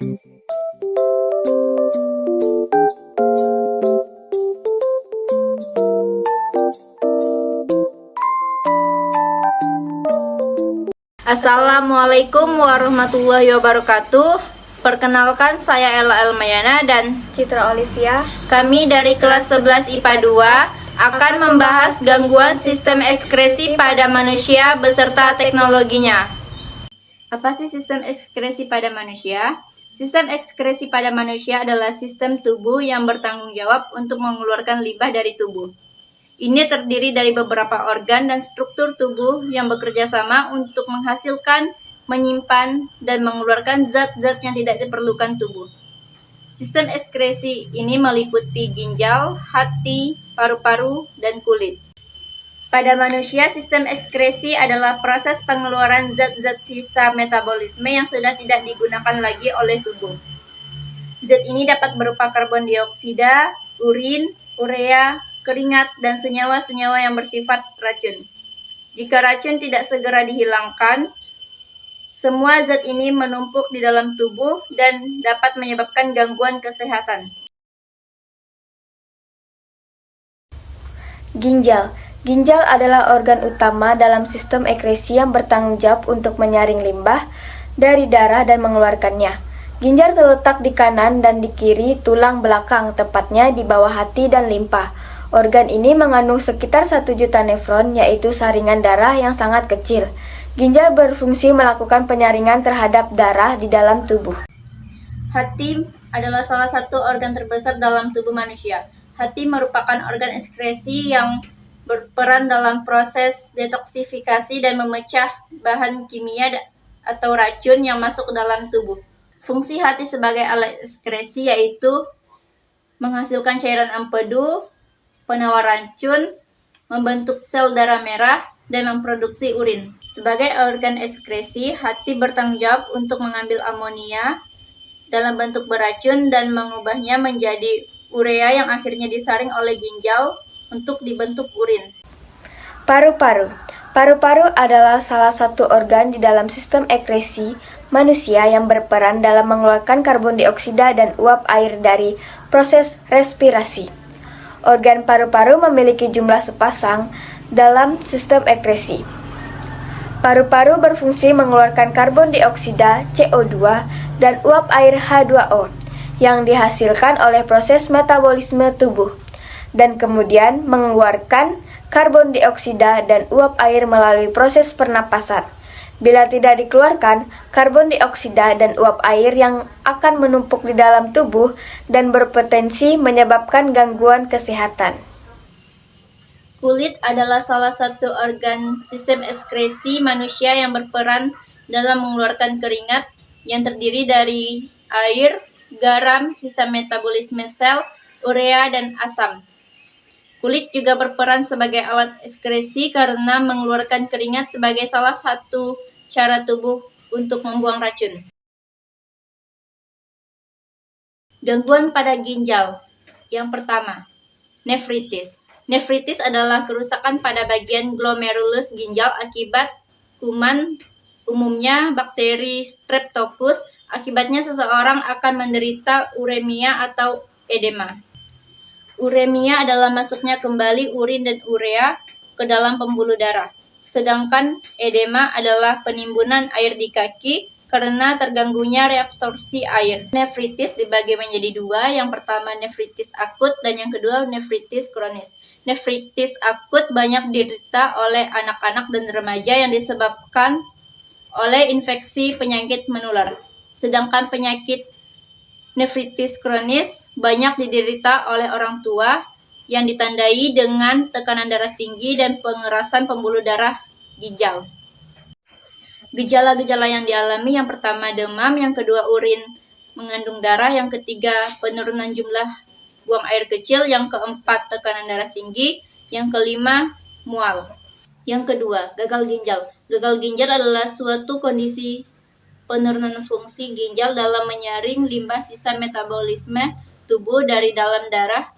Assalamualaikum warahmatullahi wabarakatuh. Perkenalkan, saya Ella Elmayana dan Citra Olivia. kami dari kelas 11 IPA 2 akan membahas gangguan sistem ekskresi pada manusia beserta teknologinya. Apa sih sistem ekskresi pada manusia? Sistem ekskresi pada manusia adalah sistem tubuh yang bertanggung jawab untuk mengeluarkan limbah dari tubuh. Ini terdiri dari beberapa organ dan struktur tubuh yang bekerja sama untuk menghasilkan, menyimpan, dan mengeluarkan zat-zat yang tidak diperlukan tubuh. Sistem ekskresi ini meliputi ginjal, hati, paru-paru, dan kulit. Pada manusia, sistem ekskresi adalah proses pengeluaran zat-zat sisa metabolisme yang sudah tidak digunakan lagi oleh tubuh. Zat ini dapat berupa karbon dioksida, urin, urea, keringat, dan senyawa-senyawa yang bersifat racun. Jika racun tidak segera dihilangkan, semua zat ini menumpuk di dalam tubuh dan dapat menyebabkan gangguan kesehatan. Ginjal. Ginjal adalah organ utama dalam sistem ekskresi yang bertanggung jawab untuk menyaring limbah dari darah dan mengeluarkannya. Ginjal terletak di kanan dan di kiri tulang belakang, tepatnya di bawah hati dan limpa. Organ ini mengandung sekitar 1 juta nefron, yaitu saringan darah yang sangat kecil. Ginjal berfungsi melakukan penyaringan terhadap darah di dalam tubuh. Hati adalah salah satu organ terbesar dalam tubuh manusia. Hati merupakan organ ekskresi yang berperan dalam proses detoksifikasi dan memecah bahan kimia atau racun yang masuk ke dalam tubuh. Fungsi hati sebagai alat ekskresi yaitu menghasilkan cairan empedu, penawar racun, membentuk sel darah merah, dan memproduksi urin. Sebagai organ ekskresi, hati bertanggung jawab untuk mengambil amonia dalam bentuk beracun dan mengubahnya menjadi urea yang akhirnya disaring oleh ginjal untuk dibentuk urin. Paru-paru. Paru-paru adalah salah satu organ di dalam sistem ekskresi manusia yang berperan dalam mengeluarkan karbon dioksida dan uap air dari proses respirasi. Organ paru-paru memiliki jumlah sepasang dalam sistem ekskresi. Paru-paru berfungsi mengeluarkan karbon dioksida (CO2) dan uap air H2O yang dihasilkan oleh proses metabolisme tubuh, dan kemudian mengeluarkan karbon dioksida dan uap air melalui proses pernapasan. Bila tidak dikeluarkan, karbon dioksida dan uap air yang akan menumpuk di dalam tubuh dan berpotensi menyebabkan gangguan kesehatan. Kulit adalah salah satu organ sistem ekskresi manusia yang berperan dalam mengeluarkan keringat yang terdiri dari air, garam, sisa metabolisme sel, urea, dan asam. Kulit juga berperan sebagai alat ekskresi karena mengeluarkan keringat sebagai salah satu cara tubuh untuk membuang racun. Gangguan pada ginjal. Yang pertama, nefritis. Nefritis adalah kerusakan pada bagian glomerulus ginjal akibat kuman, umumnya bakteri Streptococcus. Akibatnya seseorang akan menderita uremia atau edema. Uremia adalah masuknya kembali urin dan urea ke dalam pembuluh darah. Sedangkan edema adalah penimbunan air di kaki karena terganggunya reabsorpsi air. Nefritis dibagi menjadi dua, yang pertama nefritis akut dan yang kedua nefritis kronis. Nefritis akut banyak diderita oleh anak-anak dan remaja yang disebabkan oleh infeksi penyakit menular. Sedangkan penyakit nefritis kronis banyak diderita oleh orang tua yang ditandai dengan tekanan darah tinggi dan pengerasan pembuluh darah ginjal. Gejala-gejala yang dialami, yang pertama demam, yang kedua urin mengandung darah, yang ketiga penurunan jumlah buang air kecil, yang keempat tekanan darah tinggi, yang kelima mual. Yang kedua, gagal ginjal. Gagal ginjal adalah suatu kondisi penurunan fungsi ginjal dalam menyaring limbah sisa metabolisme tubuh dari dalam darah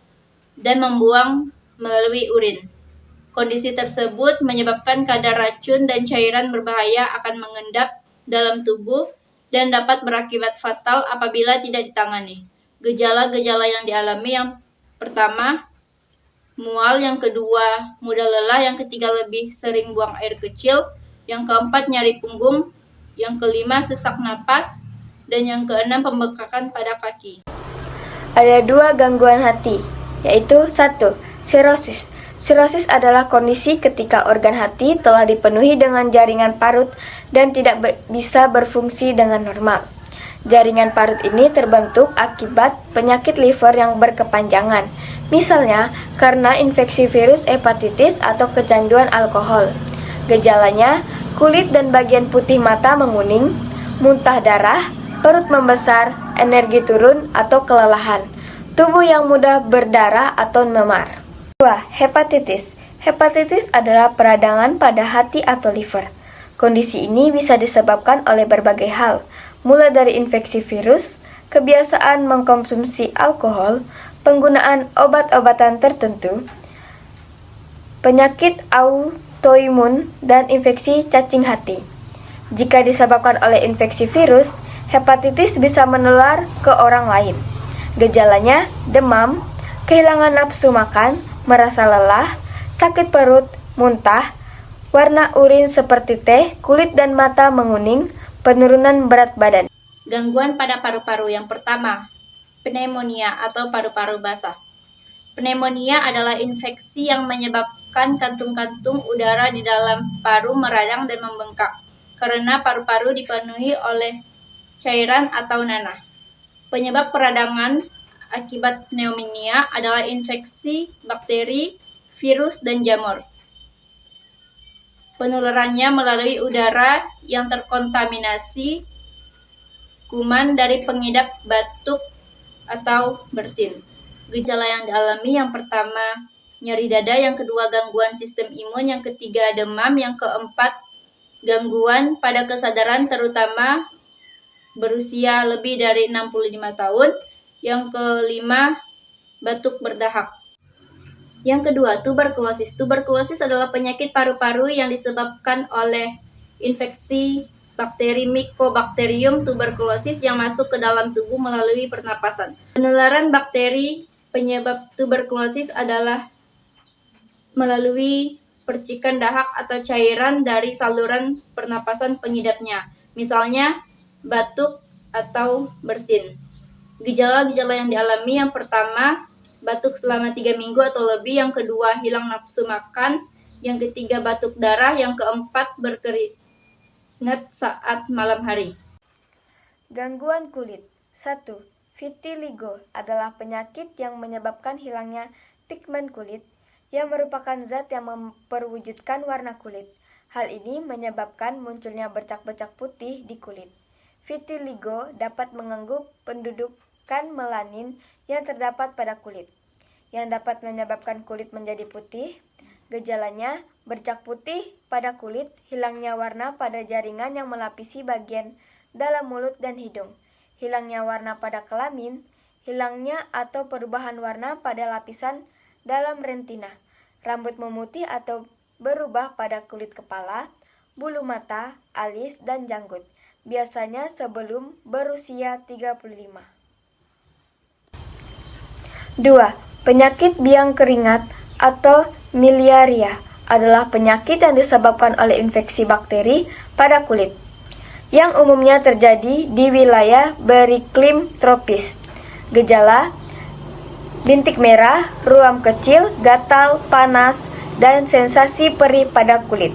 dan membuang melalui urin. Kondisi tersebut menyebabkan kadar racun dan cairan berbahaya akan mengendap dalam tubuh dan dapat berakibat fatal apabila tidak ditangani. Gejala-gejala yang dialami yang pertama, mual, yang kedua, mudah lelah, yang ketiga, lebih sering buang air kecil, yang keempat, nyeri punggung, yang kelima, sesak napas, dan yang keenam, pembengkakan pada kaki. Ada 2 gangguan hati, yaitu 1. Sirosis. Sirosis adalah kondisi ketika organ hati telah dipenuhi dengan jaringan parut dan tidak bisa berfungsi dengan normal. Jaringan parut ini terbentuk akibat penyakit liver yang berkepanjangan, misalnya karena infeksi virus hepatitis atau kecanduan alkohol. Gejalanya, kulit dan bagian putih mata menguning, muntah darah, perut membesar, energi turun atau kelelahan, tubuh yang mudah berdarah atau memar. 2. Hepatitis. Hepatitis adalah peradangan pada hati atau liver. Kondisi ini bisa disebabkan oleh berbagai hal, mulai dari infeksi virus, kebiasaan mengkonsumsi alkohol, penggunaan obat-obatan tertentu, penyakit autoimun, dan infeksi cacing hati. Jika disebabkan oleh infeksi virus, hepatitis bisa menular ke orang lain. Gejalanya demam, kehilangan nafsu makan, merasa lelah, sakit perut, muntah, warna urin seperti teh, kulit dan mata menguning, penurunan berat badan. Gangguan pada paru-paru yang pertama, pneumonia atau paru-paru basah. Pneumonia adalah infeksi yang menyebabkan kantung-kantung udara di dalam paru meradang dan membengkak karena paru-paru dipenuhi oleh cairan atau nanah. Penyebab peradangan akibat pneumonia adalah infeksi bakteri, virus, dan jamur. Penularannya melalui udara yang terkontaminasi kuman dari pengidap batuk atau bersin. Gejala yang dialami yang pertama, nyeri dada, yang kedua, gangguan sistem imun, yang ketiga, demam, yang keempat, gangguan pada kesadaran terutama berusia lebih dari 65 tahun, yang kelima, batuk berdahak. Yang kedua, tuberkulosis. Tuberkulosis adalah penyakit paru-paru yang disebabkan oleh infeksi bakteri Mycobacterium tuberculosis yang masuk ke dalam tubuh melalui pernapasan. Penularan bakteri penyebab tuberkulosis adalah melalui percikan dahak atau cairan dari saluran pernapasan pengidapnya, misalnya batuk atau bersin. Gejala-gejala yang dialami yang pertama, batuk selama 3 minggu atau lebih, yang kedua, hilang nafsu makan, yang ketiga, batuk darah, yang keempat, berkeringat saat malam hari. Gangguan kulit. 1. Vitiligo adalah penyakit yang menyebabkan hilangnya pigmen kulit, yang merupakan zat yang memperwujudkan warna kulit. Hal ini menyebabkan munculnya bercak-bercak putih di kulit. Vitiligo dapat mengganggu pendudukan melanin yang terdapat pada kulit, yang dapat menyebabkan kulit menjadi putih. Gejalanya, bercak putih pada kulit, hilangnya warna pada jaringan yang melapisi bagian dalam mulut dan hidung, hilangnya warna pada kelamin, hilangnya atau perubahan warna pada lapisan dalam retina, rambut memutih atau berubah pada kulit kepala, bulu mata, alis, dan janggut, biasanya sebelum berusia 35. 2. Penyakit biang keringat atau miliaria adalah penyakit yang disebabkan oleh infeksi bakteri pada kulit, yang umumnya terjadi di wilayah beriklim tropis. Gejala, bintik merah, ruam kecil, gatal, panas, dan sensasi perih pada kulit.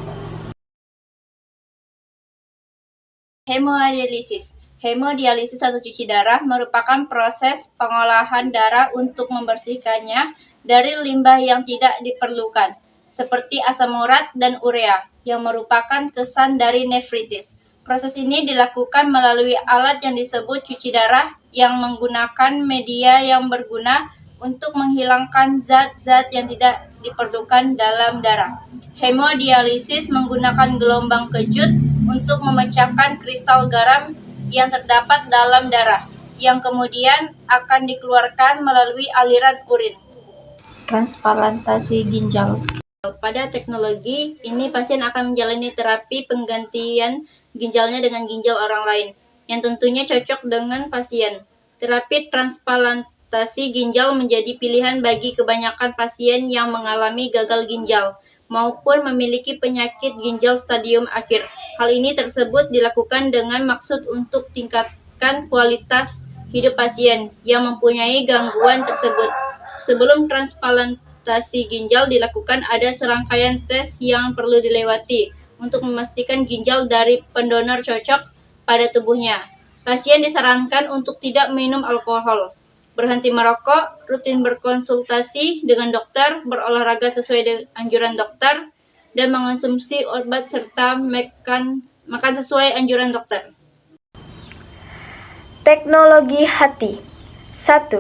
Hemodialisis. Hemodialisis atau cuci darah merupakan proses pengolahan darah untuk membersihkannya dari limbah yang tidak diperlukan, seperti asam urat dan urea, yang merupakan kesan dari nefritis. Proses ini dilakukan melalui alat yang disebut cuci darah yang menggunakan media yang berguna untuk menghilangkan zat-zat yang tidak diperlukan dalam darah. Hemodialisis menggunakan gelombang kejut untuk memecahkan kristal garam yang terdapat dalam darah, yang kemudian akan dikeluarkan melalui aliran urin. Transplantasi ginjal. Pada teknologi ini, pasien akan menjalani terapi penggantian ginjalnya dengan ginjal orang lain. yang tentunya cocok dengan pasien. Terapi transplantasi ginjal menjadi pilihan bagi kebanyakan pasien yang mengalami gagal ginjal maupun memiliki penyakit ginjal stadium akhir. Hal ini tersebut dilakukan dengan maksud untuk tingkatkan kualitas hidup pasien yang mempunyai gangguan tersebut. Sebelum transplantasi ginjal dilakukan, ada serangkaian tes yang perlu dilewati untuk memastikan ginjal dari pendonor cocok pada tubuhnya. Pasien disarankan untuk tidak minum alkohol, berhenti merokok, rutin berkonsultasi dengan dokter, berolahraga sesuai anjuran dokter, dan mengonsumsi obat serta makan sesuai anjuran dokter. Teknologi hati. 1.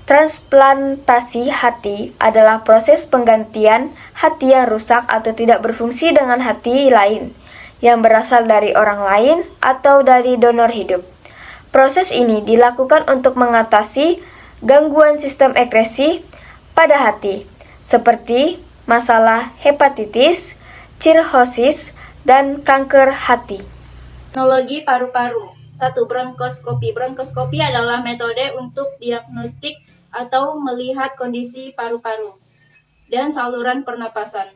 Transplantasi hati adalah proses penggantian hati yang rusak atau tidak berfungsi dengan hati lain yang berasal dari orang lain atau dari donor hidup. Proses ini dilakukan untuk mengatasi gangguan sistem ekskresi pada hati, seperti masalah hepatitis, sirhosis, dan kanker hati. Teknologi paru-paru. 1. Bronkoskopi. Bronkoskopi adalah metode untuk diagnostik atau melihat kondisi paru-paru dan saluran pernapasan,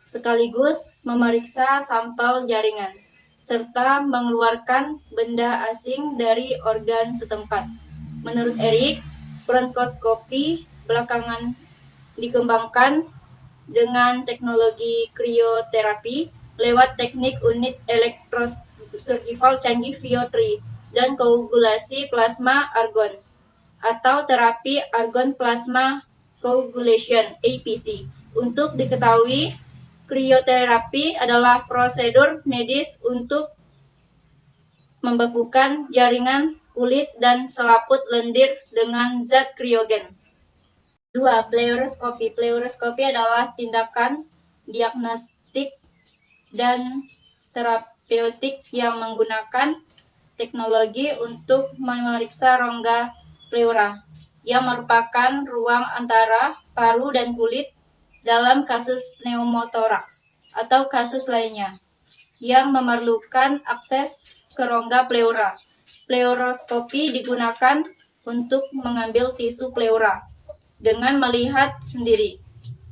sekaligus memeriksa sampel jaringan, serta mengeluarkan benda asing dari organ setempat. Menurut Erik, bronkoskopi belakangan dikembangkan dengan teknologi krioterapi lewat teknik unit elektrosurgical canggih VO3 dan koagulasi plasma argon atau terapi argon plasma coagulation (APC). Untuk diketahui, krioterapi adalah prosedur medis untuk membekukan jaringan kulit dan selaput lendir dengan zat kriogen. 2. Pleuroskopi. Pleuroskopi adalah tindakan diagnostik dan terapeutik yang menggunakan teknologi untuk memeriksa rongga pleura, yang merupakan ruang antara paru dan kulit dalam kasus pneumotoraks atau kasus lainnya yang memerlukan akses ke rongga pleura. Pleuroskopi digunakan untuk mengambil tisu pleura dengan melihat sendiri,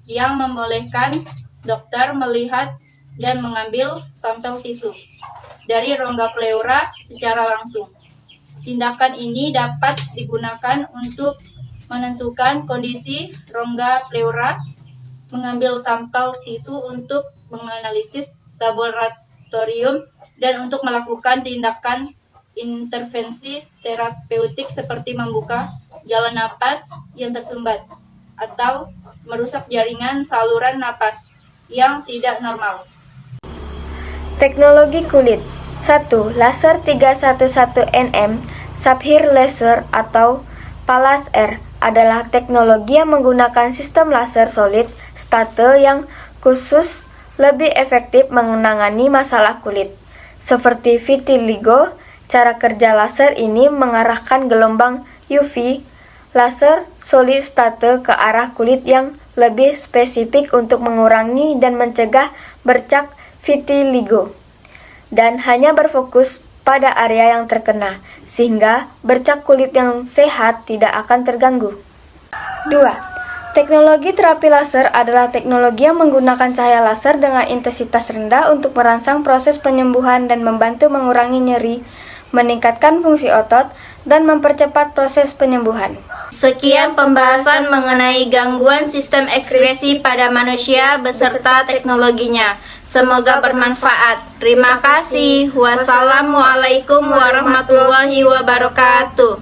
yang membolehkan dokter melihat dan mengambil sampel tisu dari rongga pleura secara langsung. Tindakan ini dapat digunakan untuk menentukan kondisi rongga pleura, mengambil sampel tisu untuk menganalisis laboratorium, dan untuk melakukan tindakan intervensi terapeutik seperti membuka jalan napas yang tersumbat atau merusak jaringan saluran napas yang tidak normal. Teknologi kulit. 1. Laser 311 nm Sapphire Laser atau PALAS-R adalah teknologi yang menggunakan sistem laser solid state yang khusus lebih efektif menangani masalah kulit. Seperti vitiligo, cara kerja laser ini mengarahkan gelombang UV laser solid state ke arah kulit yang lebih spesifik untuk mengurangi dan mencegah bercak vitiligo, dan hanya berfokus pada area yang terkena, sehingga bercak kulit yang sehat tidak akan terganggu. 2. Teknologi terapi laser adalah teknologi yang menggunakan cahaya laser dengan intensitas rendah untuk merangsang proses penyembuhan dan membantu mengurangi nyeri, meningkatkan fungsi otot, dan mempercepat proses penyembuhan. Sekian pembahasan mengenai gangguan sistem ekskresi pada manusia beserta teknologinya. Semoga bermanfaat. Terima kasih. Wassalamualaikum warahmatullahi wabarakatuh.